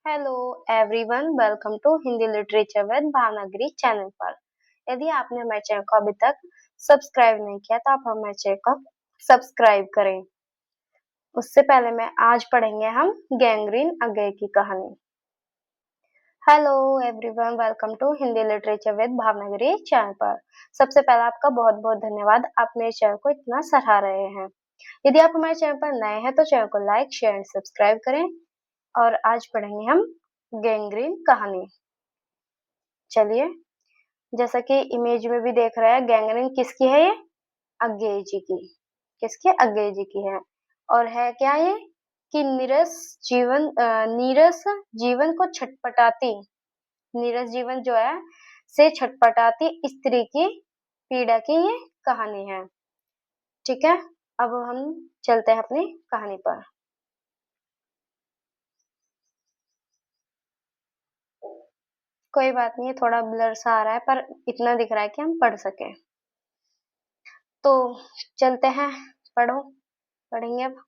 Hello everyone, welcome to Hindi literature with Bhavanagiri channel पर। यदि आपने हमारे चैनल को अभी तक सब्सक्राइब नहीं किया तो आप हमारे चैनल को सब्सक्राइब करें। उससे पहले मैं आज पढ़ेंगे हम गैंग्रीन अगेय की कहानी। Hello everyone, welcome to Hindi literature with Bhavanagiri channel पर। सबसे पहले आपका बहुत बहुत धन्यवाद, आप मेरे चैनल को इतना सराह रहे हैं। यदि आप हमारे चैनल पर नए हैं तो चैनल को लाइक शेयर एंड सब्सक्राइब करें। और आज पढ़ेंगे हम गैंग्रीन कहानी। चलिए, जैसा कि इमेज में भी देख रहा है, गैंग्रीन किसकी है? ये अगेय जी की। किसकी? अगेय जी की है। और है क्या ये कि नीरस जीवन को छटपटाती, नीरस जीवन जो है से छटपटाती स्त्री की पीड़ा की ये कहानी है। ठीक है, अब हम चलते हैं अपनी कहानी पर। कोई बात नहीं है, थोड़ा ब्लर सा आ रहा है पर इतना दिख रहा है कि हम पढ़ सके। तो चलते हैं, पढ़ेंगे अब।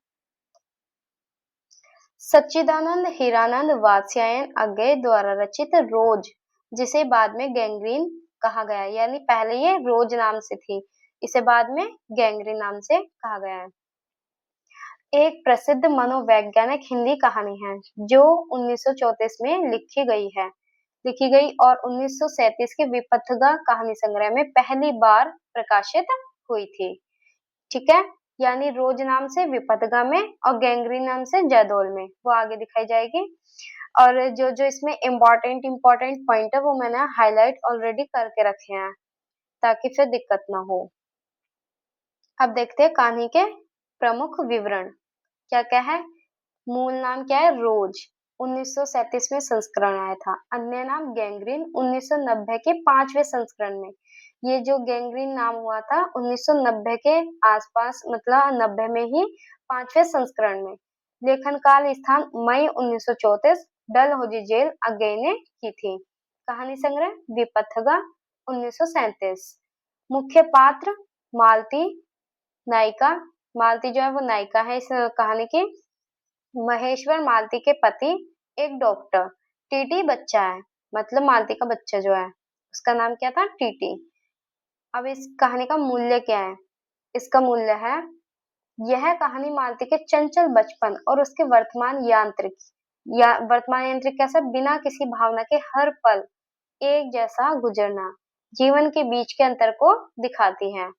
सच्चिदानंद हीरानंद वात्स्यायन अगेय द्वारा रचित रोज, जिसे बाद में गैंग्रीन कहा गया, यानी पहले ये रोज नाम से थी, इसे बाद में गैंग्रीन नाम से कहा गया है। एक प्रसिद्ध मनोवैज्ञानिक हिंदी कहानी है जो 1934 में लिखी गई और 1937 के विपथगा कहानी संग्रह में पहली बार प्रकाशित हुई थी। ठीक है, यानी रोज नाम से विपथगा में और गैंग्रीन नाम से जयदोल में, वो आगे दिखाई जाएगी। और जो जो इसमें इम्पोर्टेंट पॉइंट है वो मैंने हाईलाइट ऑलरेडी करके रखे हैं ताकि फिर दिक्कत ना हो। अब देखते हैं कहानी के प्रमुख विवरण क्या क्या है। मूल नाम क्या है? रोज, 1937 में संस्करण आया था। अन्य नाम गैंग्रीन, 1990 के 5वें संस्करण में। ये जो गैंग्रीन नाम हुआ था 1990 के आसपास, मतलब 90 में ही 5वें संस्करण में। लेखन काल स्थान मई 1934, डलहौजी जेल अगेय ने की थी। कहानी संग्रह विपथगा 1937। मुख्य पात्र मालती, नायिका। मालती जो है वो नायिका है इस कहानी की। महेश्वर मालती के पति एक डॉक्टर। टीटी बच्चा है, मतलब मालती का बच्चा जो है उसका नाम क्या था? टीटी। अब इस कहानी का मूल्य क्या है? इसका मूल्य है, यह कहानी मालती के चंचल बचपन और उसके वर्तमान यांत्रिक कैसा, बिना किसी भावना के हर पल एक जैसा गुजरना, जीवन के बीच के अंतर को दिखाती है।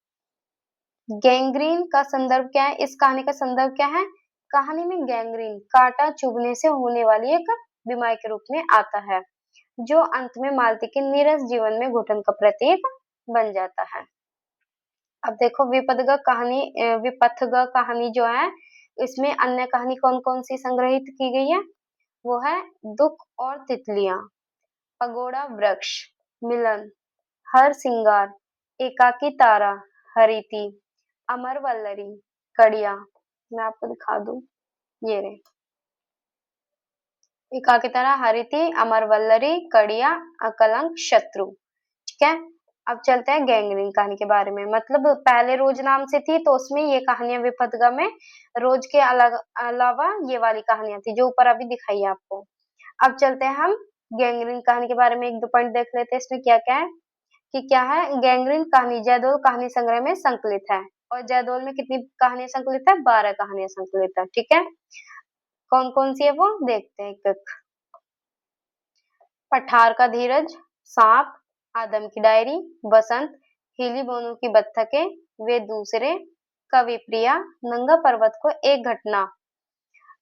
गैंग्रीन का संदर्भ क्या है? इस कहानी का संदर्भ क्या है? कहानी में गैंग्रीन कांटा चुभने से होने वाली एक बीमारी के रूप में आता है जो अंत में मालती के नीरस जीवन में घुटन का प्रतीक बन जाता है। अब देखो विपथगा कहानी जो है इसमें अन्य कहानी कौन कौन सी संग्रहित की गई है? वो है दुख और तितलियां, पगोड़ा वृक्ष, मिलन, हर सिंगार, एकाकी तारा, हरिति, अमर वल्लरी, कड़िया। मैं आपको दिखा दूं, ये रहे, एकाकी तारा, हरिति, अमर वल्लरी, कड़िया, अकलंक, शत्रु। ठीक है, अब चलते हैं गैंग्रीन कहानी के बारे में। मतलब पहले रोज नाम से थी तो उसमें ये कहानियां विपथगा में रोज के अलावा ये वाली कहानियां थी जो ऊपर अभी दिखाई है आपको। अब चलते हैं हम गैंग्रीन कहानी के बारे में, एक दो पॉइंट देख लेते हैं इसमें क्या क्या है। कि क्या है, गैंग्रीन कहानी जयदोल कहानी संग्रह में संकलित है। और जयदोल में कितनी कहानियां संकलित है? 12 कहानियां संकलित है। ठीक है, कौन कौन सी है वो देखते हैं एक एक। पठार का धीरज, सांप, आदम की डायरी, बसंत, हीली बोनू की बत्तखें, वे दूसरे, कवि प्रिया, नंगा पर्वत को एक घटना,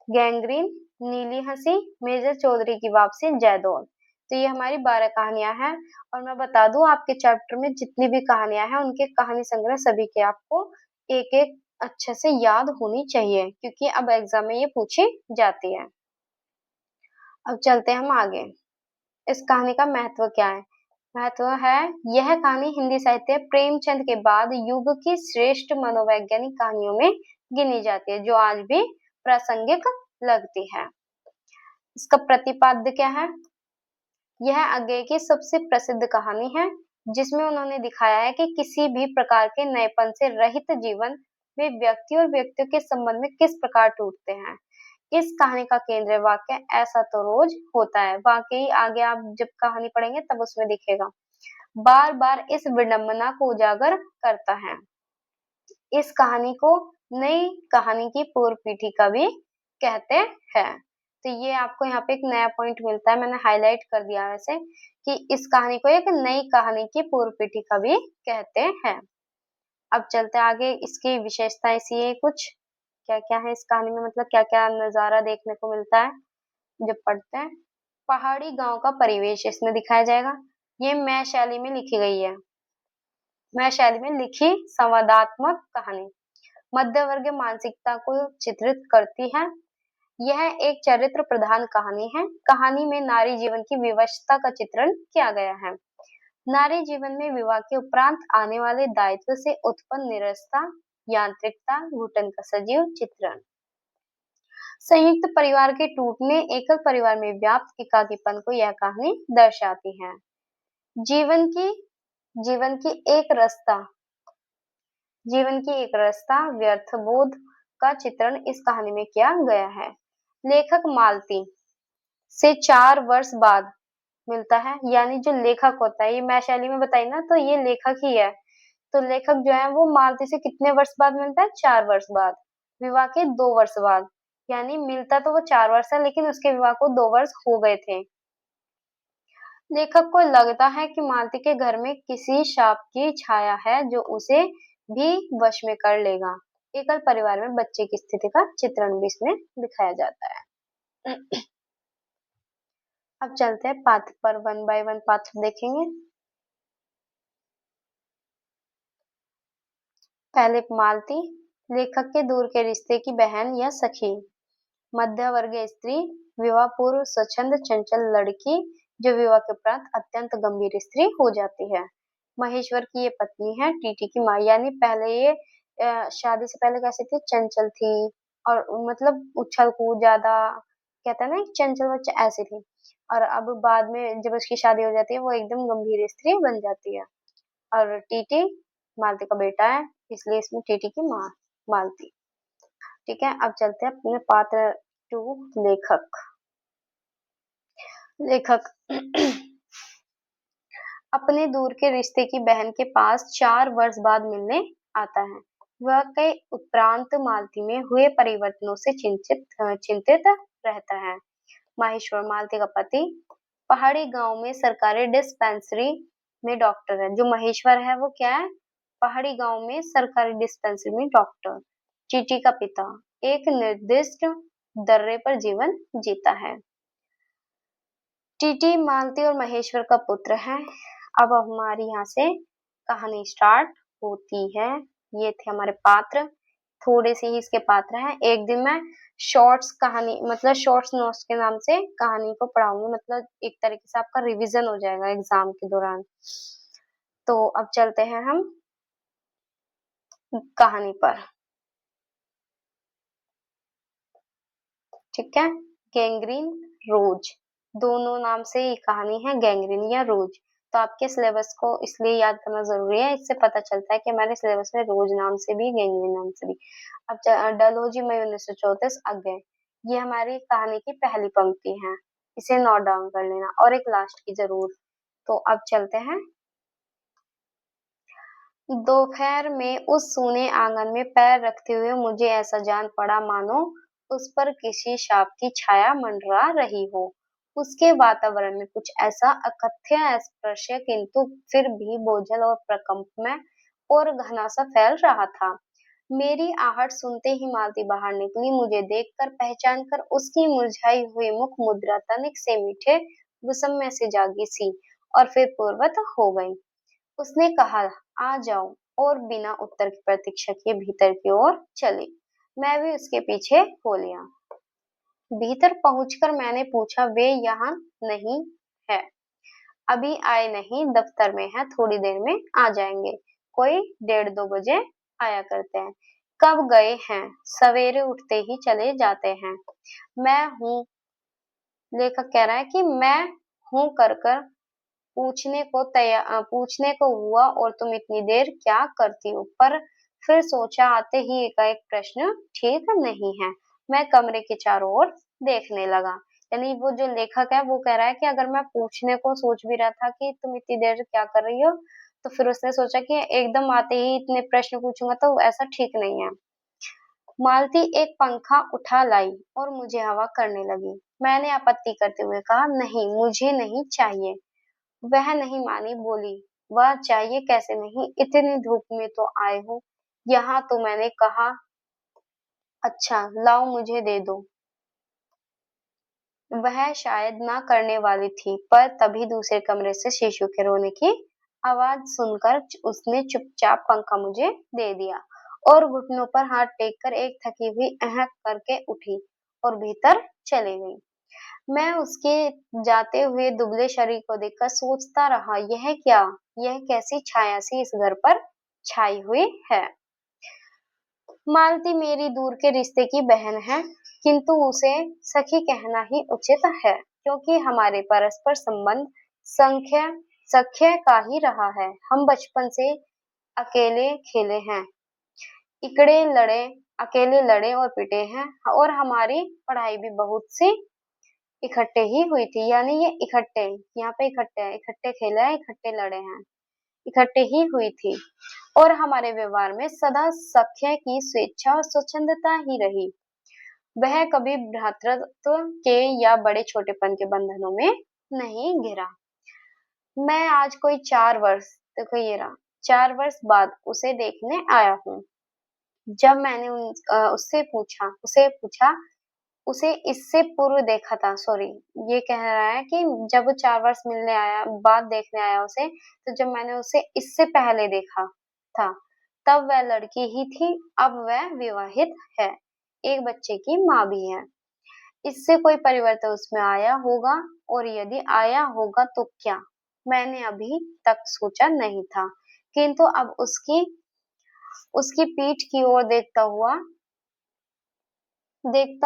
गैंग्रीन, नीली हंसी, मेजर चौधरी की वापसी, जयदौल। तो ये हमारी 12 कहानियां हैं। और मैं बता दूं, आपके चैप्टर में जितनी भी कहानियां हैं उनके कहानी संग्रह सभी के आपको एक एक अच्छे से याद होनी चाहिए क्योंकि अब एग्जाम में ये पूछी जाती है। अब चलते हैं हम आगे। इस कहानी का महत्व क्या है? महत्व है, यह कहानी हिंदी साहित्य प्रेमचंद के बाद युग की श्रेष्ठ मनोवैज्ञानिक कहानियों में गिनी जाती है जो आज भी प्रासंगिक लगती है। इसका प्रतिपाद्य क्या है? यह अगेय की सबसे प्रसिद्ध कहानी है जिसमें उन्होंने दिखाया है कि किसी भी प्रकार के नएपन से रहित जीवन में व्यक्ति और व्यक्तियों के संबंध में किस प्रकार टूटते हैं। इस कहानी का केंद्रीय वाक्य ऐसा तो रोज होता है। वाकई आगे आप जब कहानी पढ़ेंगे तब उसमें दिखेगा। बार बार इस विडंबना को उजागर करता है। इस कहानी को नई कहानी की पूर्व पीठिका भी कहते हैं। तो ये आपको यहाँ पे एक नया पॉइंट मिलता है, मैंने हाईलाइट कर दिया वैसे, कि इस कहानी को एक नई कहानी की पूर्व पीठिका भी कहते हैं। अब चलते आगे, इसकी विशेषताएं सी है कुछ, क्या क्या है इस कहानी में, मतलब क्या क्या नजारा देखने को मिलता है जब पढ़ते हैं। पहाड़ी गांव का परिवेश इसमें दिखाया जाएगा। ये मैं शैली में लिखी गई है, मैं शैली में लिखी संवादात्मक कहानी मध्य वर्गीय मानसिकता को चित्रित करती है। यह एक चरित्र प्रधान कहानी है। कहानी में नारी जीवन की विवशता का चित्रण किया गया है। नारी जीवन में विवाह के उपरांत आने वाले दायित्व से उत्पन्न निरस्ता, यांत्रिकता, घुटन का सजीव चित्रण। संयुक्त परिवार के टूटने, एकल परिवार में व्याप्त एकाकीपन को यह कहानी दर्शाती है। जीवन की जीवन की एक रास्ता जीवन की एक रास्ता व्यर्थ बोध का चित्रण इस कहानी में किया गया है। लेखक मालती से 4 वर्ष बाद मिलता है, यानी जो लेखक होता है, ये मैं शैली में बताई ना, तो ये लेखक ही है। तो लेखक जो है वो मालती से कितने वर्ष बाद मिलता है? 4 वर्ष बाद। विवाह के 2 वर्ष बाद, यानी मिलता तो वो 4 वर्ष है, लेकिन उसके विवाह को 2 वर्ष हो गए थे। लेखक को लगता है कि मालती के घर में किसी शाप की छाया है जो उसे भी वश में कर लेगा। एकल परिवार में बच्चे की स्थिति का चित्रण भी इसमें दिखाया जाता है। अब चलते हैं पात्र पर, 1 बाय 1 पात्र देखेंगे। पहले मालती, लेखक के दूर के रिश्ते की बहन या सखी। मध्य वर्गीय स्त्री, विवाह पूर्व स्वच्छंद चंचल लड़की जो विवाह के उपरांत अत्यंत गंभीर स्त्री हो जाती है। महेश्वर की ये पत्नी है, टीटी की माँ, यानी पहले ये शादी से पहले कैसी थी? चंचल थी, और मतलब उछल कूद ज्यादा, कहते हैं ना एक चंचल बच्चा, ऐसी थी। और अब बाद में जब उसकी शादी हो जाती है वो एकदम गंभीर स्त्री बन जाती है। और टीटी मालती का बेटा है, इसलिए इसमें टीटी की माँ मालती। ठीक है, अब चलते हैं अपने पात्र 2, लेखक। लेखक अपने दूर के रिश्ते की बहन के पास 4 वर्ष बाद मिलने आता है। वह कई उपरांत मालती में हुए परिवर्तनों से चिंतित रहता है। माहेश्वर मालती का पति पहाड़ी गांव में सरकारी डिस्पेंसरी में डॉक्टर है। जो महेश्वर है वो क्या है? पहाड़ी गांव में सरकारी डिस्पेंसरी में डॉक्टर। चीटी का पिता एक निर्दिष्ट दर्रे पर जीवन जीता है। टीटी मालती और महेश्वर का पुत्र है। अब हमारी यहाँ से कहानी स्टार्ट होती है। ये थे हमारे पात्र, थोड़े से ही इसके पात्र हैं। एक दिन मैं शॉर्ट्स कहानी, मतलब शॉर्ट्स नोट्स के नाम से कहानी को पढ़ाऊंगी, मतलब एक तरीके से आपका रिवीजन हो जाएगा एग्जाम के दौरान। तो अब चलते हैं हम कहानी पर। ठीक है, गैंग्रीन, रोज, दोनों नाम से ये कहानी है, गैंग्रीन या रोज। तो आपके सिलेबस को इसलिए याद करना जरूरी है, इससे पता चलता है कि हमारे सिलेबस में रोज नाम से भी, गैंग्रीन नाम से भी। अब डलहौजी मई 1934 अगले, ये हमारी कहानी की पहली पंक्ति है, इसे नोट डाउन कर लेना, और एक लास्ट की जरूर। तो अब चलते हैं। दोपहर में उस सूने आंगन में पैर रखते हुए मुझे ऐसा जान पड़ा मानो उस पर किसी शाप की छाया मंडरा रही हो। उसके वातावरण में कुछ ऐसा अकथ्य स्पर्श किंतु फिर भी बोझल और प्रकंपमय और घना सा फैल रहा था। मेरी आहट सुनते ही मालती बाहर निकली। मुझे देखकर, पहचान कर उसकी मुरझाई हुई मुख मुद्रा तनिक से मीठे विस्मय से जागी सी और फिर पूर्वत हो गई। उसने कहा, आ जाओ, और बिना उत्तर की प्रतीक्षा किए भीतर की ओर चली। मैं भी उसके पीछे हो लिया। भीतर पहुंचकर मैंने पूछा, वे यहाँ नहीं है? अभी आए नहीं, दफ्तर में है, थोड़ी देर में आ जाएंगे, कोई 1:30-2 बजे आया करते हैं। कब गए हैं? सवेरे उठते ही चले जाते हैं। मैं हूँ, लेखक कह रहा है कि मैं हूँ कर कर पूछने को हुआ, और तुम इतनी देर क्या करती हो? पर फिर सोचा, आते ही एकाएक प्रश्न ठीक नहीं है। मैं कमरे के चारों ओर देखने लगा। यानी वो जो लेखक है वो कह रहा है कि अगर मैं पूछने को सोच भी रहा था कि तुम इतनी देर क्या कर रही हो, तो फिर उसने सोचा कि एकदम आते ही इतने प्रश्न पूछूंगा तो ऐसा ठीक नहीं है। मालती एक पंखा उठा लाई और मुझे हवा करने लगी। मैंने आपत्ति करते हुए कहा, नहीं, मुझे नहीं चाहिए। वह नहीं मानी, बोली, वह चाहिए कैसे नहीं, इतनी धूप में तो आए हो यहाँ। तो मैंने कहा, अच्छा लाओ मुझे दे दो। वह शायद ना करने वाली थी, पर तभी दूसरे कमरे से शिशु के रोने की आवाज सुनकर उसने चुपचाप पंखा मुझे दे दिया और घुटनों पर हाथ टेककर एक थकी हुई अहक करके उठी और भीतर चली गई। मैं उसके जाते हुए दुबले शरीर को देखकर सोचता रहा, यह क्या, यह कैसी छाया सी इस घर पर छाई हुई है। मालती मेरी दूर के रिश्ते की बहन है, किंतु उसे सखी कहना ही उचित है, क्योंकि हमारे परस्पर संबंध संख्या सख्य का ही रहा है। हम बचपन से अकेले खेले हैं, इकड़े लड़े, अकेले लड़े और पिटे हैं, और हमारी पढ़ाई भी बहुत सी इकट्ठे ही हुई थी। यानी ये इकट्ठे, यहाँ पे इकट्ठे है, इकट्ठे खेले हैं, इकट्ठे लड़े हैं, इकट्ठे ही हुई थी। और हमारे व्यवहार में सदा सख्य की स्वेच्छा और स्वच्छंदता ही रही। वह कभी भ्रातृत्व के या बड़े छोटेपन के बंधनों में नहीं घिरा। मैं आज कोई 4 वर्ष, देखो ये रहा, 4 वर्ष बाद उसे देखने आया हूँ। जब मैंने उसे पूछा, उसे इससे पूर्व देखा था, सॉरी, ये कह रहा है कि जब वो 4 वर्ष मिलने आया, बाद देखने आया उसे, तो जब मैंने उसे इससे पहले देखा था, तब वह लड़की ही थी, अब वह विवाहित है, एक बच्चे की माँ भी है। इससे कोई परिवर्तन उसमें आया होगा, और यदि आया होगा तो क्या, मैंने अभी तक सोचा नहीं था। किंतु अब उसकी उसकी पीठ की ओर देखता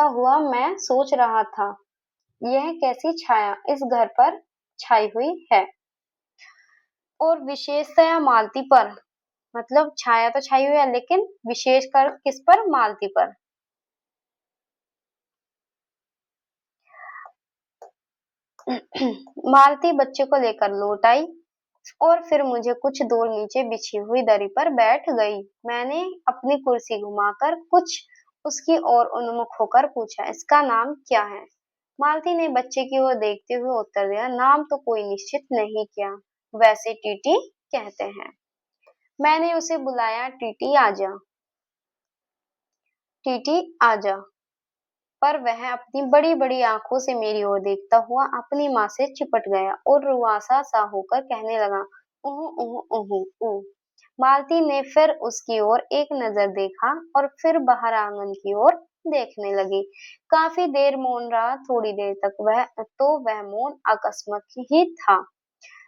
हुआ मैं सोच रहा था, यह कैसी छाया इस घर पर छाई हुई है, और विशेषतया मालती पर। मतलब छाया तो छाई हुई है, लेकिन विशेषकर किस पर, मालती पर। मालती बच्चे को लेकर लौट आई और फिर मुझे कुछ दूर नीचे बिछी हुई दरी पर बैठ गई। मैंने अपनी कुर्सी घुमाकर कुछ उसकी ओर उन्मुख होकर पूछा, इसका नाम क्या है? मालती ने बच्चे की ओर देखते हुए उत्तर दिया, नाम तो कोई निश्चित नहीं किया, वैसे टीटी कहते हैं। मैंने उसे बुलाया, टीटी आजा, टीटी आजा। पर वह अपनी बड़ी बड़ी आंखों से मेरी ओर देखता हुआ अपनी माँ से चिपट गया और रुआसा सा होकर कहने लगा, उहु उहु उहु ऊ। मालती ने फिर उसकी ओर एक नजर देखा और फिर बाहर आंगन की ओर देखने लगी। काफी देर मौन रहा। थोड़ी देर तक वह मौन अकस्मात ही था,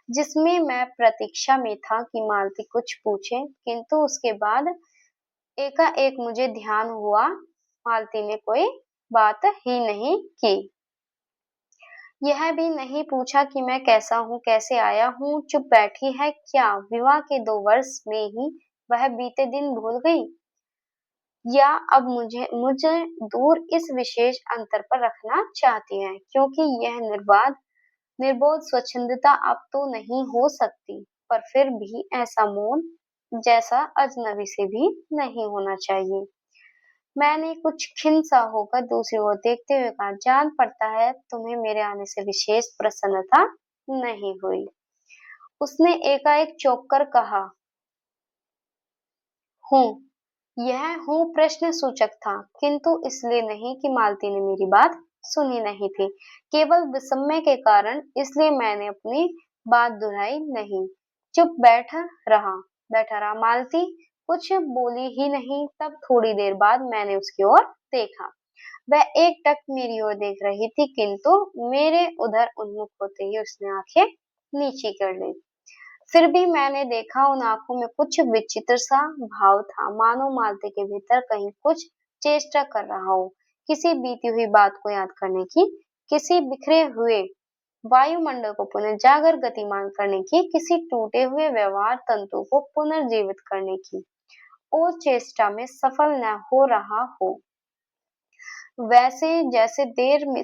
जिसमें मैं प्रतीक्षा में था कि मालती कुछ पूछे, किंतु उसके बाद एकाएक मुझे ध्यान हुआ, मालती ने कोई बात ही नहीं की। यह भी नहीं पूछा कि मैं कैसा हूँ, कैसे आया हूँ, चुप बैठी है क्या? विवाह के 2 वर्ष में ही वह बीते दिन भूल गई, या अब मुझे दूर इस विशेष अंतर पर रखना चाहती है, क्योंकि यह निर्बोध स्वच्छंदता अब तो नहीं हो सकती, पर फिर भी ऐसा मौन जैसा अजनबी से भी नहीं होना चाहिए। मैंने कुछ खिन्न सा होकर दूसरी ओर देखते हुए कहा, जान पड़ता है तुम्हें मेरे आने से विशेष प्रसन्नता नहीं हुई। उसने एकाएक चौंक कर कहा, हूँ। यह हूँ प्रश्न सूचक था, किंतु इसलिए नहीं कि मालती ने मेरी बात सुनी नहीं थी, केवल विस्मय के कारण। इसलिए मैंने अपनी बात दोहराई नहीं, चुप बैठा रहा। मालती कुछ बोली ही नहीं। तब थोड़ी देर बाद मैंने उसकी ओर देखा। वह एकटक मेरी ओर देख रही थी, किंतु मेरे उधर उन्मुख होते ही उसने आंखें नीची कर ली। फिर भी मैंने देखा, उन आंखों में कुछ विचित्र सा भाव था, मानो मालती के भीतर कहीं कुछ चेष्टा कर रहा हो, किसी बीती हुई बात को याद करने की, किसी बिखरे हुए वायुमंडल को पुनर्जागर गतिमान करने की, किसी टूटे हुए व्यवहार तंतु को पुनर्जीवित करने की और चेष्टा में सफल न हो रहा हो। वैसे जैसे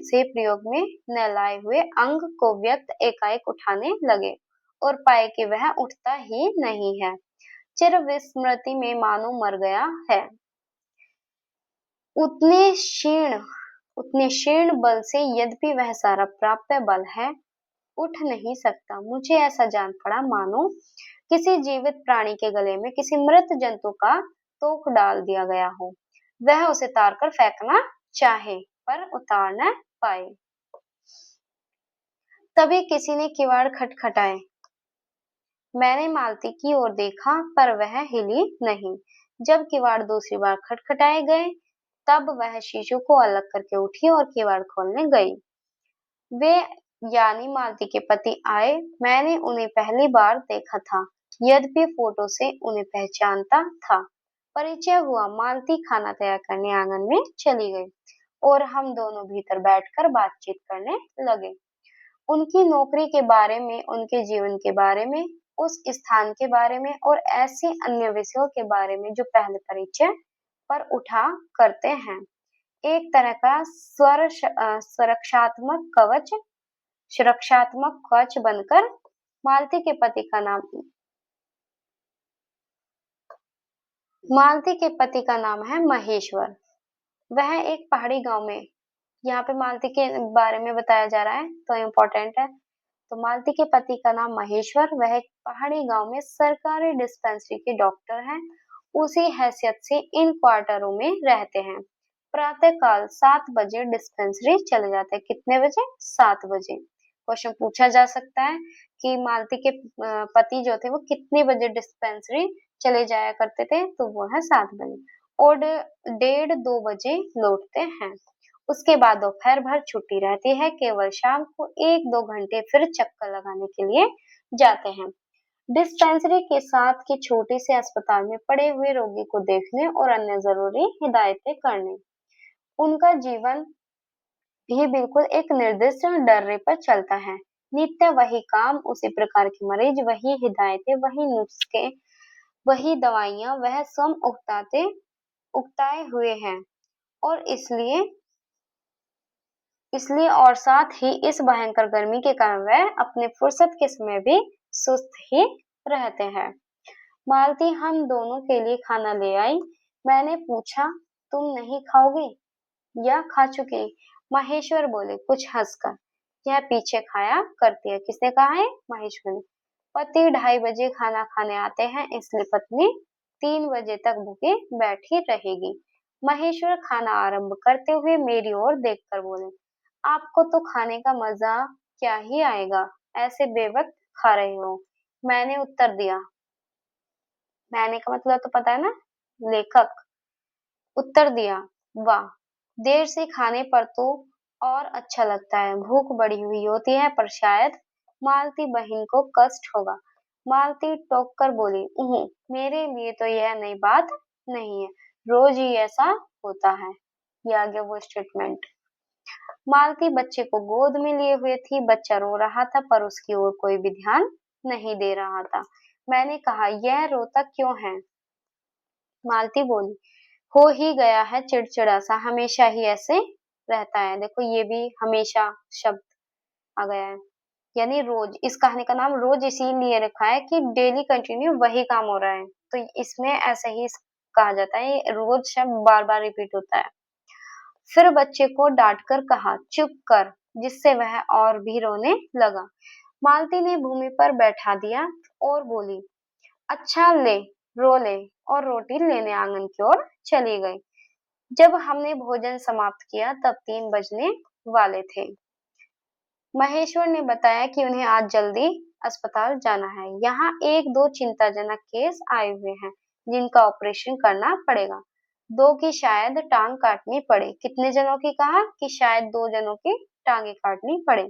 से प्रयोग में न लाए हुए अंग को व्यक्त एकाएक उठाने लगे और पाए कि वह उठता ही नहीं है। चिर विस्मृति में मानो मर गया है। उतने क्षीण उतने क्षीण बल से यद्यपि वह सारा प्राप्त बल है, उठ नहीं सकता। मुझे ऐसा जान पड़ा मानो किसी जीवित प्राणी के गले में किसी मृत जंतु का तोक डाल दिया गया हो। वह उसे तार कर फेंकना चाहे पर उतार न पाए। तभी किसी ने किवाड़ खटखटाए। मैंने मालती की ओर देखा पर वह हिली नहीं। जब किवाड़ दूसरी बार खटखटाए गए तब वह शीशों को अलग करके उठी और किवाड़ खोलने गई। वे यानी मालती के पति आए। मैंने उन्हें पहली बार देखा था, यद्यपि फोटो से उन्हें पहचानता था। परिचय हुआ। मालती खाना तैयार करने आंगन में चली गई और हम दोनों भीतर बैठकर बातचीत करने लगे। उनकी नौकरी के बारे में, उनके जीवन के बारे में, उस स्थान के बारे में और ऐसे अन्य विषयों के बारे में जो पहले परिचय पर उठा करते हैं। एक तरह का सुरक्षात्मक कवच बनकर। मालती के पति का नाम है महेश्वर। वह एक पहाड़ी गांव में, यहाँ पे मालती के बारे में बताया जा रहा है तो इम्पोर्टेंट है। तो मालती के पति का नाम महेश्वर, वह एक पहाड़ी गांव में सरकारी डिस्पेंसरी के डॉक्टर हैं। उसी हैसियत से इन क्वार्टरों में रहते हैं। प्रातः काल 7 बजे डिस्पेंसरी चले जाते हैं। कितने बजे? 7 बजे। क्वेश्चन पूछा जा सकता है कि मालती के पति जो थे वो कितने बजे डिस्पेंसरी चले जाया करते थे, तो वो है 7 बजे और 1:30-2 बजे लौटते हैं। उसके बाद दोपहर भर छुट्टी रहती है। केवल शाम को 1-2 घंटे फिर चक्कर लगाने के लिए जाते हैं डिस्पेंसरी के साथ के छोटे से अस्पताल में पड़े हुए रोगी को देखने और अन्य जरूरी हिदायतें करने। उनका जीवन भी बिल्कुल एक निर्दिष्ट डर्रे पर चलता है। नित्य वही काम, उसी प्रकार के मरीज, वही हिदायतें, वही नुस्खे, वही दवाइयां वह स्वयं उगताए हुए हैं और इसलिए इसलिए और साथ ही इस भयंकर गर्मी के कारण वह अपने फुर्सत के समय भी सुस्त ही रहते हैं। मालती हम दोनों के लिए खाना ले आई। मैंने पूछा, तुम नहीं खाओगे या खा चुकी? महेश्वर बोले कुछ हंसकर, यह पीछे खाया करती है। किसने कहा है? महेश्वर ने। पति 2:30 बजे खाना खाने आते हैं, इसलिए पत्नी 3 बजे तक भूखी बैठी रहेगी। महेश्वर खाना आरंभ करते हुए मेरी ओर देखकर बोले, आपको तो खाने का मजा क्या ही आएगा, ऐसे बेवक्त खा रहे हो। मैंने उत्तर दिया। मैंने का मतलब तो पता है ना, लेखक। उत्तर दिया, वाह, देर से खाने पर तो और अच्छा लगता है। भूख बढ़ी हुई होती है पर शायद मालती बहन को कष्ट होगा। मालती टोक कर बोली, मेरे लिए तो यह नई बात नहीं है, रोज ही ऐसा होता है। ये आ गया वो स्टेटमेंट। मालती बच्चे को गोद में लिए हुए थी। बच्चा रो रहा था पर उसकी ओर कोई भी ध्यान नहीं दे रहा था। मैंने कहा, यह रोता क्यों है? मालती बोली, हो ही गया है चिड़चिड़ा सा, हमेशा ही ऐसे रहता है। देखो ये भी हमेशा शब्द आ गया है, यानी रोज। इस कहानी का नाम रोज इसीलिए रखा है कि डेली कंटिन्यू वही काम हो रहा है, तो इसमें ऐसे ही कहा जाता है। रोज शब्द बार बार रिपीट होता है। फिर बच्चे को डांटकर कहा, चुप कर, जिससे वह और भी रोने लगा। मालती ने भूमि पर बैठा दिया और बोली, अच्छा ले, रो ले, और रोटी लेने आंगन की ओर चली गई। जब हमने भोजन समाप्त किया तब 3 बजने वाले थे। महेश्वर ने बताया कि उन्हें आज जल्दी अस्पताल जाना है। यहाँ 1-2 चिंताजनक केस आए हुए हैं जिनका ऑपरेशन करना पड़ेगा। 2 की शायद टांग काटनी पड़े। कितने जनों की कहा? कि शायद 2 जनों की टांगे काटनी पड़े।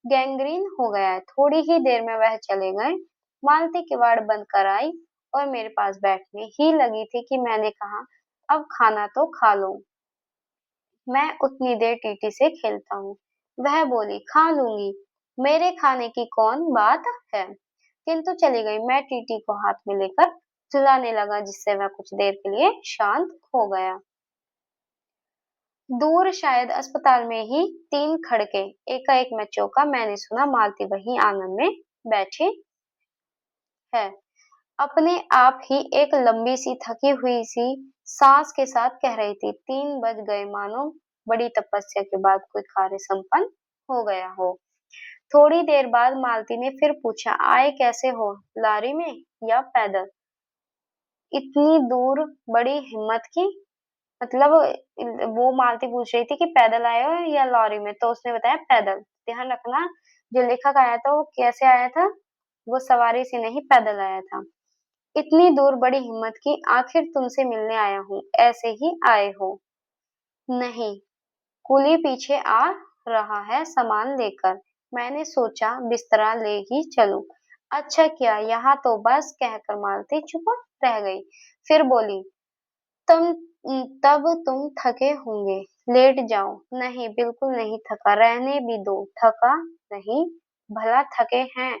गैंग्रीन हो गया है। थोड़ी ही देर में वह चले गए। मालती किवाड़ बंद कर आई और मेरे पास बैठने ही लगी थी कि मैंने कहा, अब खाना तो खा लो, मैं उतनी देर टीटी से खेलता हूँ। वह बोली, खा लूंगी, मेरे खाने की कौन बात है, किंतु चली गई। मैं टीटी को हाथ में लेकर चलाने लगा जिससे वह कुछ देर के लिए शांत हो गया। दूर शायद अस्पताल में ही 3 खड़के, एकाएक मैं चौंका, मैंने सुना मालती वहीं आंगन में बैठी है। अपने आप ही एक लंबी सी थकी हुई सी सांस के साथ कह रही थी, 3 बज गए, मानो बड़ी तपस्या के बाद कोई कार्य संपन्न हो गया हो। थोड़ी देर बाद मालती ने फिर पूछा, आए कैसे हो, लारी में या पैदल? इतनी दूर, बड़ी हिम्मत की। मतलब वो मालती पूछ रही थी कि पैदल आए हो या लॉरी में, तो उसने बताया पैदल। ध्यान रखना, जो लेखक आया था वो कैसे आया था, वो सवारी से नहीं पैदल आया था। इतनी दूर, बड़ी हिम्मत की, आखिर तुमसे मिलने आया हूँ, ऐसे ही आए हो? नहीं, कुली पीछे आ रहा है सामान लेकर, मैंने सोचा बिस्तरा ले ही चलूं। अच्छा किया, यहाँ तो बस, कहकर मालती चुप रह गई। फिर बोली, तुम तब तुम थके होंगे, लेट जाओ। नहीं, बिल्कुल नहीं थका, रहने भी दो। थका नहीं, भला थके हैं?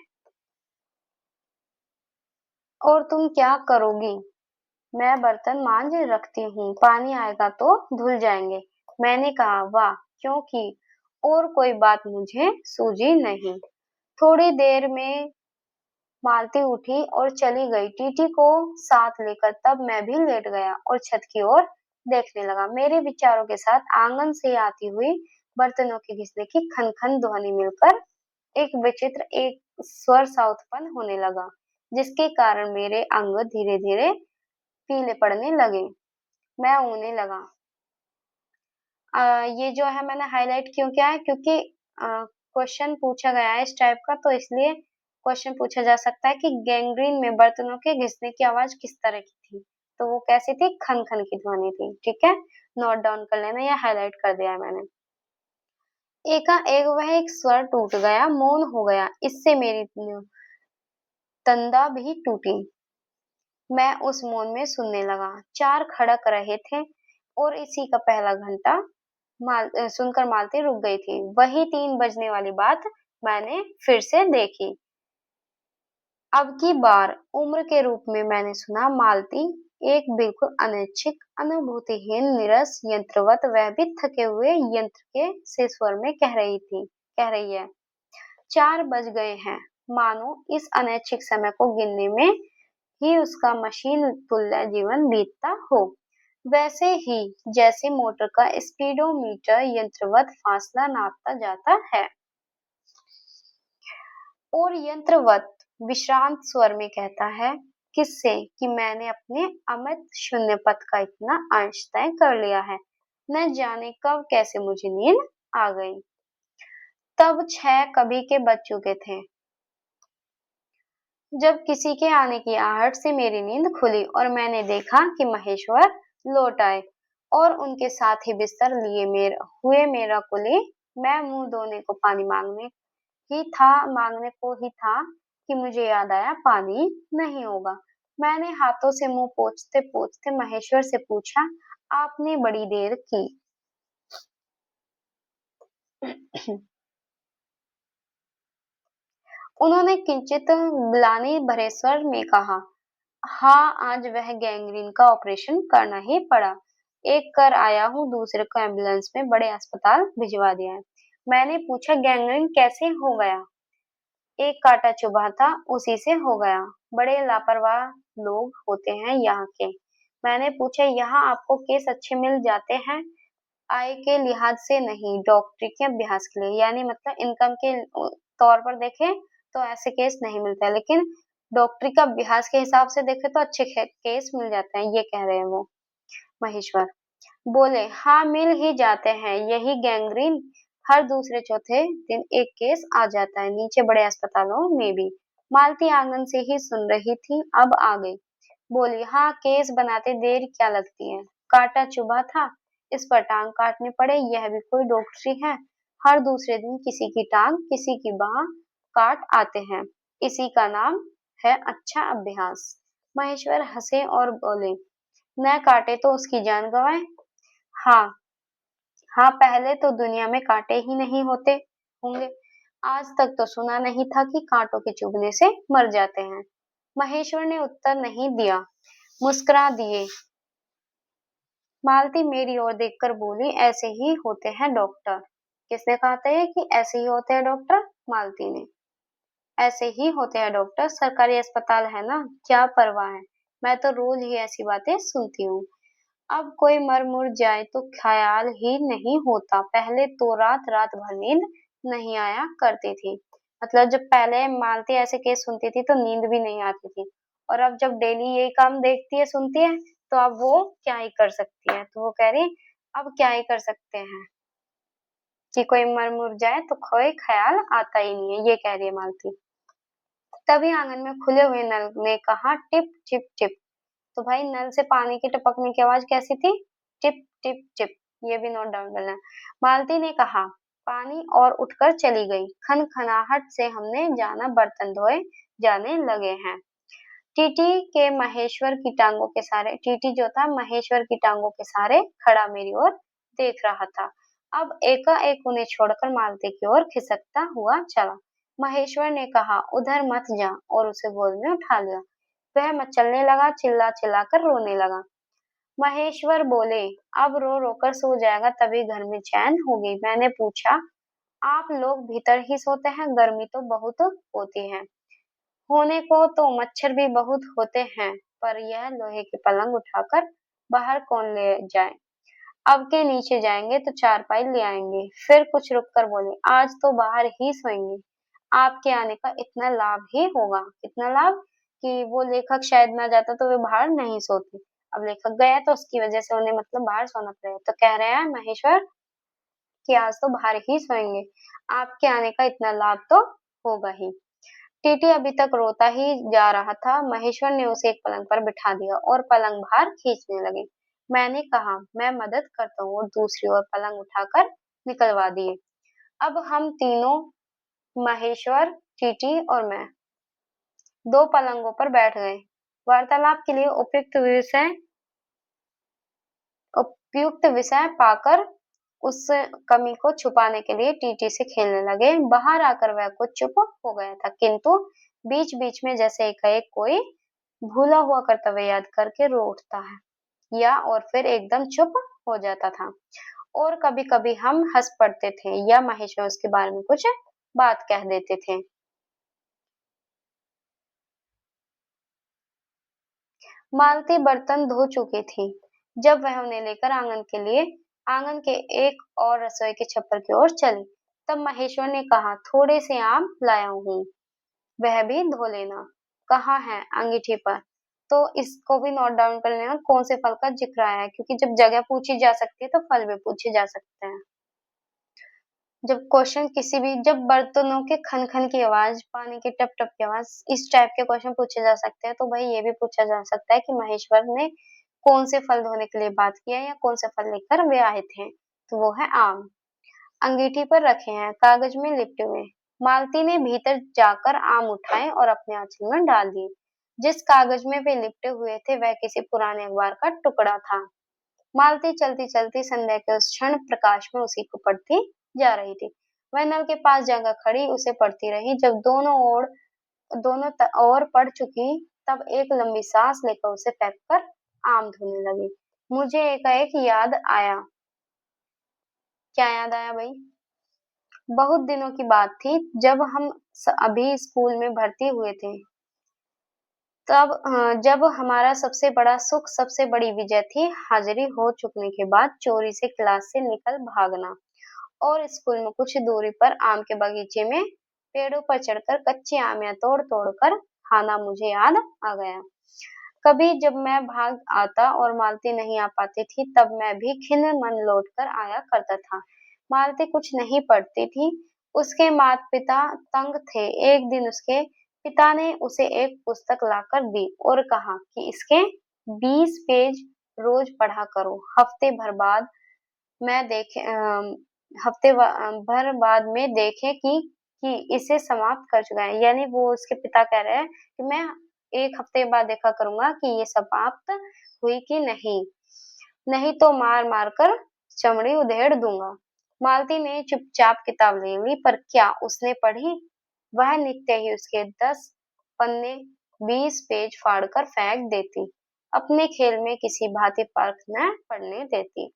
और तुम क्या करोगी? मैं बर्तन मांज रखती हूँ, पानी आएगा तो धुल जाएंगे। मैंने कहा, वाह, क्योंकि और कोई बात मुझे सूझी नहीं। थोड़ी देर में मालती उठी और चली गई, टीटी को साथ लेकर। तब मैं भी लेट गया और छत की ओर देखने लगा। मेरे विचारों के साथ आंगन से आती हुई बर्तनों के घिसने की खन खन ध्वनि मिलकर एक विचित्र एक स्वर सा उत्पन्न होने लगा, जिसके कारण मेरे अंग धीरे धीरे पीले पड़ने लगे। मैं ऊँगने लगा। ये जो है मैंने हाईलाइट क्यों किया है, क्योंकि क्वेश्चन पूछा गया है इस टाइप का, तो इसलिए क्वेश्चन पूछा जा सकता है कि गैंग्रीन में बर्तनों के घिसने की आवाज किस तरह की थी। तो वो कैसी थी? खन खन की ध्वनि थी। ठीक है, नोट डाउन कर लेना, या हाईलाइट कर दिया है मैंने। एकाएक वह एक स्वर टूट गया, मौन हो गया। इससे मेरी तंदा भी टूटी। मैं उस मौन में सुनने लगा। 4 खड़क रहे थे और इसी का पहला घंटा सुनकर मालती रुक गई थी। वही 3 बजने वाली बात मैंने फिर से देखी। अब की बार उम्र के रूप में मैंने सुना मालती एक बिल्कुल अनैच्छिक, अनुभूतिहीन, नीरस, यंत्रवत, वह भी थके हुए यंत्र के से स्वर में कह रही है, 4 बज गए हैं, मानो इस अनैच्छिक समय को गिनने में ही उसका मशीन तुल्य जीवन बीतता हो। वैसे ही जैसे मोटर का स्पीडोमीटर यंत्रवत फासला नापता जाता है और यंत्रवत विश्रांत स्वर में कहता है, किससे कि मैंने अपने अमित शून्य पथ का इतना अंश तय कर लिया है। न जाने कब कैसे मुझे नींद आ गई। तब 6 कभी के बज चुके थे जब किसी के आने की आहट से मेरी नींद खुली और मैंने देखा कि महेश्वर लौट आए और उनके साथ ही बिस्तर लिए मेरा कुली। मैं मुंह धोने को पानी मांगने को ही था कि मुझे याद आया, पानी नहीं होगा। मैंने हाथों से मुंह पोंछते पोंछते महेश्वर से पूछा, आपने बड़ी देर की। उन्होंने किंचित ग्लानि भरे स्वर में कहा, हाँ, आज वह गैंग्रीन का ऑपरेशन करना ही पड़ा। एक कर आया हूँ, दूसरे को एम्बुलेंस में बड़े अस्पताल भिजवा दिया है। मैंने पूछा, गैंग्रीन कैसे हो गया? एक कांटा चुभा था, उसी से हो गया। बड़े लापरवाह लोग होते हैं यहाँ के। मैंने पूछा, यहाँ आपको केस अच्छे मिल जाते हैं? आय के लिहाज से नहीं, डॉक्टरी के अभ्यास के लिए, यानी मतलब इनकम के तौर पर देखें तो ऐसे केस नहीं मिलते हैं, लेकिन डॉक्टरी का अभ्यास के हिसाब से देखें तो अच्छे केस मिल जाते हैं, ये कह रहे हैं वो महेश्वर। बोले, हाँ, मिल ही जाते हैं, यही गैंग्रीन हर दूसरे चौथे दिन एक केस आ जाता है, नीचे बड़े अस्पतालों में भी। मालती आंगन से ही सुन रही थी, अब आ गई। बोली, हाँ, केस बनाते देर क्या लगती है? कांटा चुभा था, इस पर टांग काटनी पड़े, यह भी कोई डॉक्टरी है? हर दूसरे दिन किसी की टांग, किसी की बाह काट आते हैं, इसी का नाम है अच्छा अभ्यास। महेश्वर हंसे और बोले, न काटे तो उसकी जान गंवाए। हाँ, हाँ, पहले तो दुनिया में कांटे ही नहीं होते होंगे। आज तक तो सुना नहीं था कि कांटों के चुभने से मर जाते हैं। महेश्वर ने उत्तर नहीं दिया, मुस्कुरा दिए मालती मेरी ओर देखकर बोली, ऐसे ही होते हैं डॉक्टर। किसने कहा था ये कि ऐसे ही होते हैं डॉक्टर? मालती ने। ऐसे ही होते हैं डॉक्टर, सरकारी अस्पताल है ना, क्या परवाह है। मैं तो रोज ही ऐसी बातें सुनती हूँ। अब कोई मर मुर जाए तो ख्याल ही नहीं होता। पहले तो रात रात भर नींद नहीं आया करती थी। मतलब जब पहले मालती ऐसे केस सुनती थी तो नींद भी नहीं आती थी, और अब जब डेली यही काम देखती है सुनती है तो अब वो क्या ही कर सकती है। तो वो कह रही अब क्या ही कर सकते हैं कि कोई मर मुर जाए तो कोई ख्याल आता ही नहीं है, ये कह रही है मालती। तभी आंगन में खुले हुए नल ने कहा, टिप टिप टिप। तो भाई नल से पानी के टपकने की आवाज कैसी थी? Tip tip tip. ये भी नोट डाउन करना है। मालती ने कहा, पानी, और उठकर चली गई। खनखनाहट से हमने जाना बर्तन धोए जाने लगे हैं। टीटी के महेश्वर की टांगों के सहारे, टीटी जो था महेश्वर की टांगों के सहारे खड़ा मेरी ओर देख रहा था। अब एकाएक उन्हें छोड़कर मालती की ओर खिसकता हुआ चला। महेश्वर ने कहा, उधर मत जा, और उसे गोद में उठा लिया। वह मचलने लगा, चिल्ला चिल्लाकर रोने लगा। महेश्वर बोले, अब रो रोकर सो जाएगा तभी घर में चैन होगी। मैंने पूछा, आप लोग भीतर ही सोते हैं? गर्मी तो बहुत होती है। होने को तो मच्छर भी बहुत होते हैं, पर यह लोहे की पलंग उठाकर बाहर कौन ले जाए। अब के नीचे जाएंगे तो चारपाई ले आएंगे। फिर कुछ रुक कर बोले, आज तो बाहर ही सोएंगे। आपके आने का इतना लाभ ही होगा। इतना लाभ कि वो लेखक शायद ना जाता तो वे बाहर नहीं सोते। अब लेखक गया तो उसकी वजह से उन्हें मतलब बाहर सोना पड़ेगा। तो कह रहे हैं महेश्वर कि आज तो बाहर ही सोएंगे। आपके आने का इतना लाभ तो होगा ही। टीटी अभी तक रोता ही जा रहा था। महेश्वर ने उसे एक पलंग पर बिठा दिया और पलंग बाहर खींचने लगे। मैंने कहा, मैं मदद करता हूँ, और दूसरी ओर पलंग उठाकर निकलवा दिए। अब हम तीनों, महेश्वर, टीटी और मैं, दो पलंगों पर बैठ गए। वार्तालाप के लिए उपयुक्त विषय पाकर उस कमी को छुपाने के लिए टीटी से खेलने लगे। बाहर आकर वह कुछ चुप हो गया था, किंतु बीच बीच में जैसे एकाएक कोई भूला हुआ कर्तव्य याद करके रो उठता है, या और फिर एकदम चुप हो जाता था। और कभी कभी हम हंस पड़ते थे, या महेश्वर उसके बारे में कुछ बात कह देते थे। मालती बर्तन धो चुकी थी जब वह उन्हें लेकर आंगन के एक और रसोई के छप्पर की ओर चली। तब महेश्वर ने कहा, थोड़े से आम लाया हूँ, वह भी धो लेना। कहाँ है? अंगीठी पर। तो इसको भी नोट डाउन कर लेना कौन से फल का जिक्र आया है, क्योंकि जब जगह पूछी जा सकती है तो फल भी पूछे जा सकते हैं। जब क्वेश्चन किसी भी, जब बर्तनों के खन खन की आवाज, पानी की टप टप की आवाज, इस टाइप के क्वेश्चन पूछे जा सकते हैं, तो भाई ये भी पूछा जा सकता है कि महेश्वर ने कौन से फल धोने के लिए बात किया, या कौन से फल लेकर वे आए थे। तो वो है आम। अंगीठी पर रखे हैं, कागज में लिपटे हुए। मालती ने भीतर जाकर आम उठाए और अपने आंचल में डाल दिए। जिस कागज में वे लिपटे हुए थे वह किसी पुराने अखबार का टुकड़ा था। मालती चलती चलती संध्या के उस क्षण प्रकाश में उसी को पढ़ती जा रही थी। वह नल के पास जाकर खड़ी उसे पढ़ती रही। जब दोनों ओर पढ़ चुकी, तब एक लंबी सांस लेकर उसे फेंक कर आम धोने लगी। मुझे एकाएक याद आया। क्या याद आया भाई? बहुत दिनों की बात थी जब हम अभी स्कूल में भर्ती हुए थे। तब जब हमारा सबसे बड़ा सुख, सबसे बड़ी विजय थी हाजिरी हो चुकने के बाद चोरी से क्लास से निकल भागना, और स्कूल में कुछ दूरी पर आम के बगीचे में पेड़ों पर चढ़कर कच्चे आमियां तोड़ तोड़ कर खाना मुझे याद आ गया। कभी जब मैं भाग आता और मालती नहीं आ पाती थी, तब मैं भी खिन्न मन लौट कर आया करता था। मालती कुछ नहीं पढ़ती थी। उसके माता पिता तंग थे। एक दिन उसके पिता ने उसे एक पुस्तक लाकर दी और कहा कि इसके 20 पेज रोज पढ़ा करो। मैं देखे भर बाद में देखे कि इसे समाप्त कर चुका है। यानी वो उसके पिता कह रहे हैं कि मैं एक हफ्ते बाद देखा करूंगा कि ये समाप्त हुई कि नहीं, नहीं तो मार मार कर चमड़ी उधेड़ दूंगा। मालती ने चुपचाप किताब ले ली, पर क्या उसने पढ़ी? वह नित्य ही उसके 10 पन्ने 20 पेज फाड़कर फेंक देती। अपने खेल में किसी भांति फर्क न पड़ने देती।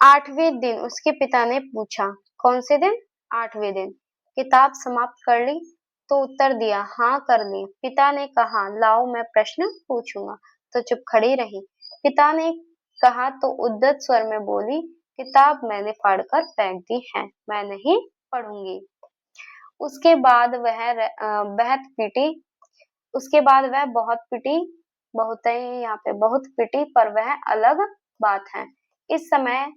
8वें दिन उसके पिता ने पूछा, कौन से दिन? 8वें दिन। किताब समाप्त कर ली? तो उत्तर दिया, हाँ कर ली। पिता ने कहा, लाओ मैं प्रश्न पूछूंगा, तो चुप खड़ी रही। पिता ने कहा तो उद्दत स्वर में बोली, किताब मैंने फाड़कर फेंक दी है, मैं नहीं पढ़ूंगी। उसके बाद वह बेहद पीटी उसके बाद वह बहुत पिटी, बहुत ही यहाँ पे बहुत पिटी, पर वह अलग बात है। इस समय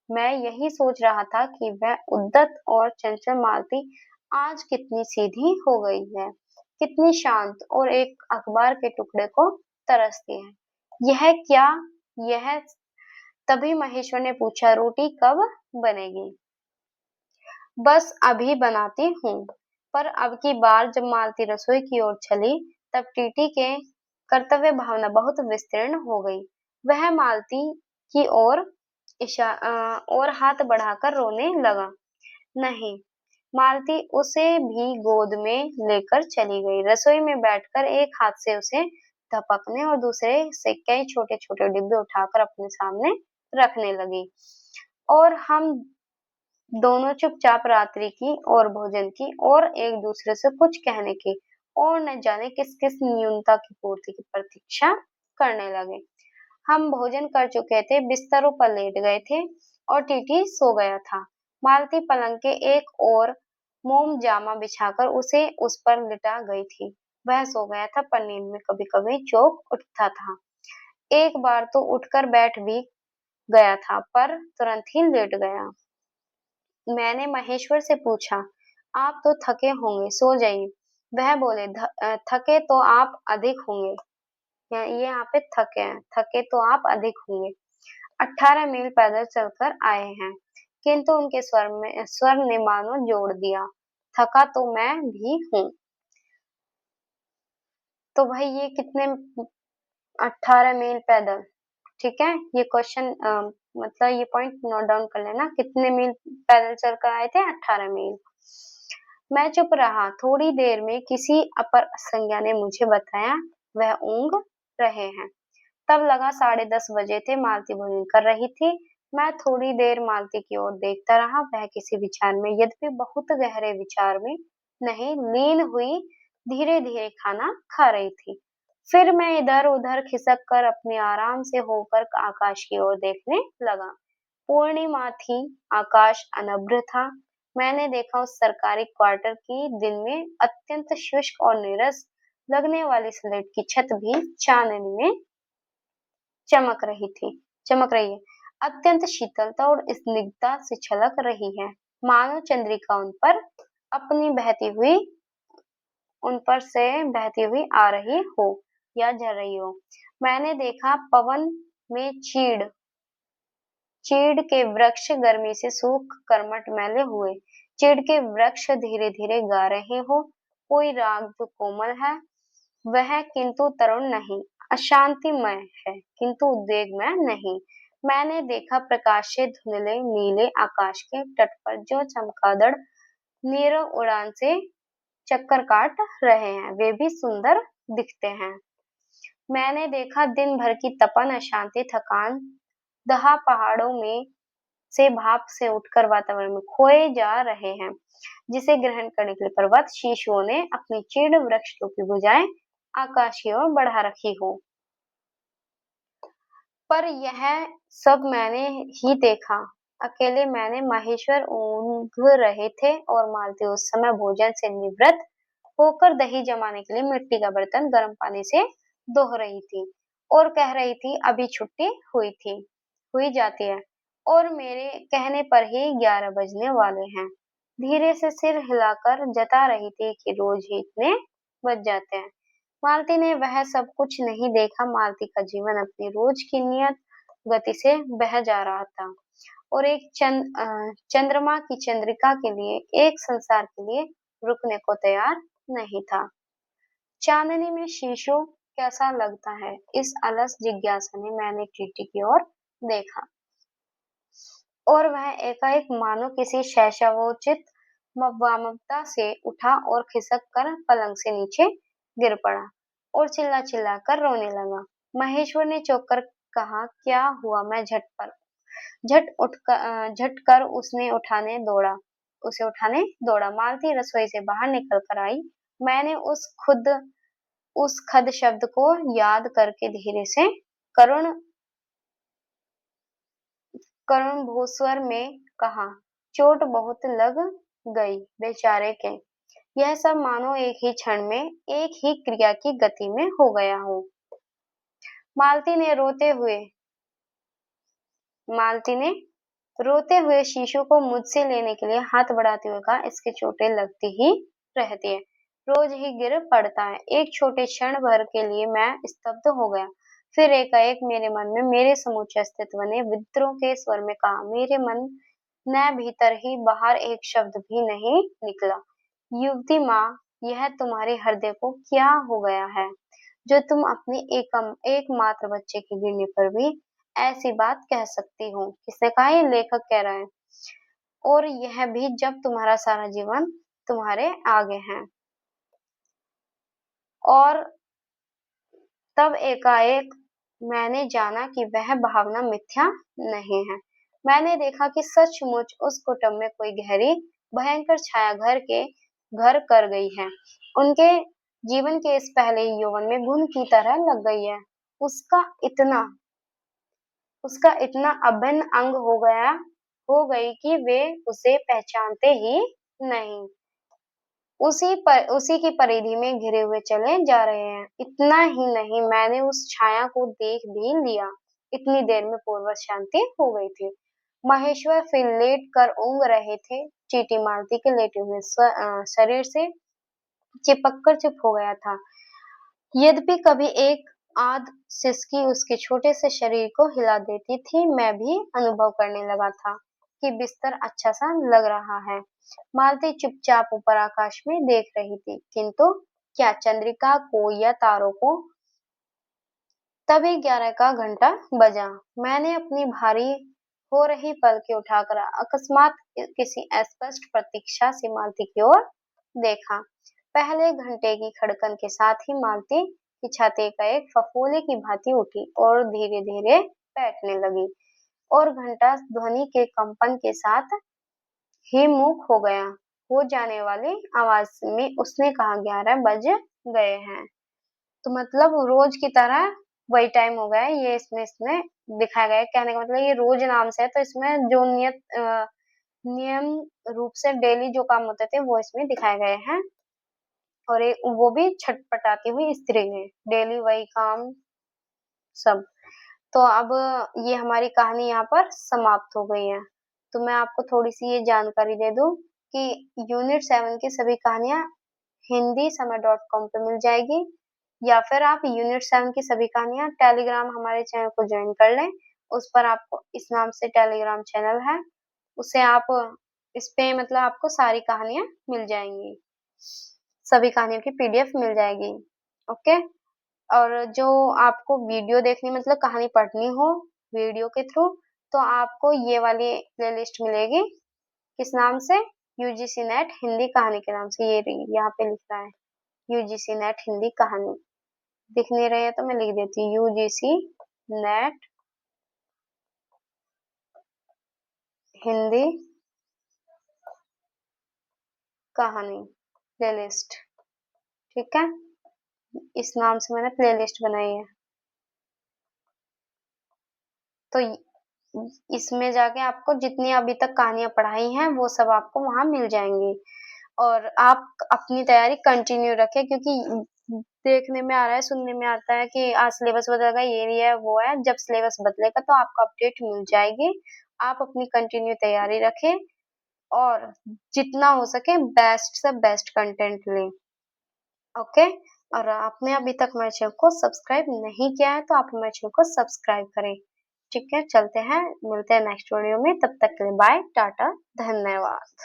मैं यही सोच रहा था कि वह उद्दत और चंचल मालती आज कितनी सीधी हो गई है, कितनी शांत और एक अखबार के टुकड़े को तरसती है। यह क्या? यह तभी महेश्वर ने पूछा, रोटी कब बनेगी? बस अभी बनाती हूँ। पर अब की बार जब मालती रसोई की ओर चली, तब टीटी के कर्तव्य भावना बहुत विस्तीर्ण हो गई। वह मालती की ओर हाथ बढ़ाकर रोने लगा। नहीं, मालती उसे भी गोद में लेकर चली गई। रसोई में बैठकर एक हाथ से उसे धपकने और दूसरे से कई छोटे छोटे डिब्बे उठाकर अपने सामने रखने लगी। और हम दोनों चुपचाप रात्रि की और भोजन की और एक दूसरे से कुछ कहने की और न जाने किस किस न्यूनता की पूर्ति की प्रतीक्षा करने लगे। हम भोजन कर चुके थे, बिस्तरों पर लेट गए थे और टीटी सो गया था। मालती पलंग के एक और मोम जामा बिछाकर उसे उस पर लिटा गई थी। वह सो गया था, पर नींद में कभी कभी चौंक उठता था। एक बार तो उठकर बैठ भी गया था, पर तुरंत ही लेट गया। मैंने महेश्वर से पूछा, आप तो थके होंगे, सो जाइए। वह बोले, थके तो आप अधिक होंगे। ये यहाँ पे थके हैं, थके तो आप अधिक होंगे। 18 मील पैदल चलकर आए हैं। किंतु उनके स्वर ने मानो जोड़ दिया, थका तो मैं भी हूँ। तो भाई ये कितने 18 मील पैदल, ठीक है। ये क्वेश्चन मतलब ये पॉइंट नोट डाउन कर लेना, कितने मील पैदल चलकर आए थे? 18 मील। मैं चुप रहा। थोड़ी देर में किसी अपर संज्ञा ने मुझे बताया वह ऊँघ रहे हैं। तब लगा 10:30 बजे थे। मालती भोजन कर रही थी। मैं थोड़ी देर मालती की ओर देखता रहा। वह किसी विचार में, यद्यपि बहुत गहरे विचार में नहीं, लीन हुई धीरे धीरे खाना खा रही थी। फिर मैं इधर उधर खिसक कर अपने आराम से होकर आकाश की ओर देखने लगा। पूर्णिमा थी, आकाश अनभ्र था। मैंने देखा उस सरकारी क्वार्टर की दिन में अत्यंत शुष्क और नीरस लगने वाली स्लेट की छत भी चांदनी में चमक रही है। अत्यंत शीतलता और स्निग्धता से छलक रही है, मानो चंद्रिका उन पर से बहती हुई आ रही हो या झर रही हो। मैंने देखा पवन में चीड़ के वृक्ष गर्मी से सूख कर मटमैले हुए। चीड़ के वृक्ष धीरे धीरे गा रहे हो। कोई राग जो कोमल है वह, किंतु तरुण नहीं। अशांतिमय है, किंतु उद्वेगमय नहीं। मैंने देखा प्रकाश से धुंधले नीले आकाश के तट पर जो चमगादड़ नीरव उड़ान से चक्कर काट रहे हैं, वे भी सुंदर दिखते हैं। मैंने देखा दिन भर की तपन, अशांति, थकान दहा पहाड़ों में से भाप से उठकर वातावरण में खोए जा रहे हैं, जिसे ग्रहण करने के लिए पर्वत शिशुओं ने अपनी चीड़ वृक्षों की भुजाएं आकाश की ओर बढ़ा रखी हो। पर यह सब मैंने ही देखा, अकेले मैंने। महेश्वर ऊँघ रहे थे और मालती उस समय भोजन से निवृत्त होकर दही जमाने के लिए मिट्टी का बर्तन गर्म पानी से धो रही थी और कह रही थी, अभी छुट्टी हुई जाती है और मेरे कहने पर ही 11 बजने वाले हैं। धीरे से सिर हिलाकर जता रही थी कि रोज ही इतने बज जाते हैं। मालती ने वह सब कुछ नहीं देखा। मालती का जीवन अपनी रोज की नियत गति से बह जा रहा था और एक चंद्रमा की चंद्रिका के लिए, एक संसार के लिए रुकने को तैयार नहीं था। चांदनी में शीशो कैसा लगता है, इस अलस जिज्ञासा ने मैंने टीटी की ओर देखा और वह एकाएक मानो किसी शैशवोचित वामता से उठा और खिसक कर पलंग से नीचे गिर पड़ा और चिल्ला चिल्ला कर रोने लगा। महेश्वर ने चौंक कर कहा, क्या हुआ? मैं झट कर उसे उठाने दौड़ा। मालती रसोई से बाहर निकल कर आई। मैंने उस खद शब्द को याद करके धीरे से करुण करुण भूस्वर में कहा, चोट बहुत लग गई बेचारे के। यह सब मानो एक ही क्षण में, एक ही क्रिया की गति में हो गया हो। मालती ने मालती ने रोते हुए शीशु को मुझसे लेने के लिए हाथ बढ़ाते हुए कहा, इसके चोटें लगती ही रहती है, रोज ही गिर पड़ता है। एक छोटे क्षण भर के लिए मैं स्तब्ध हो गया। फिर एकाएक मेरे मन में मेरे समूचे अस्तित्व ने विद्रोह के स्वर में कहा, मेरे मन न भीतर ही बाहर एक शब्द भी नहीं निकला। युवती माँ, यह तुम्हारे हृदय को क्या हो गया है, जो तुम अपने एकमात्र बच्चे के गिरने पर भी ऐसी बात कह सकती हो? किसने कहा? ये लेखक कह रहा है। और यह भी जब तुम्हारा सारा जीवन तुम्हारे आगे है। और तब एकाएक मैंने जाना कि वह भावना मिथ्या नहीं है। मैंने देखा कि सचमुच उस कुटुंब में कोई गहरी भयंकर छाया घर कर गई है। उनके जीवन के इस पहले यौवन में घुन की तरह लग गई है। उसका इतना उसका इतना अभिन्न अंग हो गई कि वे उसे पहचानते ही नहीं। उसी की परिधि में घिरे हुए चले जा रहे हैं। इतना ही नहीं, मैंने उस छाया को देख भी लिया। इतनी देर में पूर्व शांति हो गई थी। महेश्वर फिर लेट कर ऊँघ रहे थे। चीटी मालती के लेटे हुए शरीर से चिपक कर चुप हो गया था। यद्यपि कभी एक आध सिसकी उसके छोटे से शरीर को हिला देती थी, मैं भी अनुभव करने लगा था कि बिस्तर अच्छा सा लग रहा है। मालती चुपचाप ऊपर आकाश में देख रही थी, किंतु क्या चंद्रिका को या तारों को? तभी 11 का घंटा बजा। मैंने अपनी भारी हो रही पलकें उठाकर अकस्मात किसी अस्पष्ट प्रतीक्षा से मालती की ओर देखा। पहले घंटे की खड़कन के साथ ही मालती की छाती का एक फफोले की भांति उठी और धीरे धीरे बैठने लगी, और घंटा ध्वनि के कंपन के साथ ही मूक हो गया। हो जाने वाली आवाज में उसने कहा, 11 बज गए हैं। तो मतलब रोज की तरह वही टाइम हो गया है। ये इसमें दिखाया गया है। कहने का मतलब ये रोज नाम से है, तो इसमें जो नियम रूप से डेली जो काम होते थे वो इसमें दिखाए गए हैं। और वो भी छटपटाती हुई स्त्री ने डेली वही काम सब। तो अब ये हमारी कहानी यहाँ पर समाप्त हो गई है। तो मैं आपको थोड़ी सी ये जानकारी दे दूं कि यूनिट 7 की सभी कहानियां हिंदी समय.com पे मिल जाएगी, या फिर आप यूनिट 7 की सभी कहानियां टेलीग्राम हमारे चैनल को ज्वाइन कर लें। उस पर आपको इस नाम से टेलीग्राम चैनल है, उसे आप इस पे मतलब आपको सारी कहानियां मिल जाएंगी, सभी कहानियों की पीडीएफ मिल जाएगी। ओके। और जो आपको वीडियो देखनी मतलब कहानी पढ़नी हो वीडियो के थ्रू, तो आपको ये वाली प्लेलिस्ट मिलेगी। किस नाम से? यूजीसी नेट हिंदी कहानी के नाम से। ये यहाँ पे लिख रहा है यूजीसी नेट हिंदी कहानी। दिख नहीं रही है तो मैं लिख देती हूँ यूजीसी नेट हिंदी कहानी प्लेलिस्ट। ठीक है, इस नाम से मैंने प्लेलिस्ट बनाई है। तो इसमें जाके आपको जितनी अभी तक कहानियां पढ़ाई हैं वो सब आपको वहां मिल जाएंगी। और आप अपनी तैयारी कंटिन्यू रखें, क्योंकि देखने में आ रहा है, सुनने में आता है कि आज सिलेबस बदलेगा, ये है वो है। जब सिलेबस बदलेगा तो आपको अपडेट मिल जाएगी। आप अपनी कंटिन्यू तैयारी रखें और जितना हो सके बेस्ट से बेस्ट कंटेंट लें। ओके। और आपने अभी तक मेरे चैनल को सब्सक्राइब नहीं किया है तो आप मेरे चैनल को सब्सक्राइब करें। ठीक है, चलते हैं, मिलते हैं नेक्स्ट वीडियो में। तब तक के लिए बाय टाटा, धन्यवाद।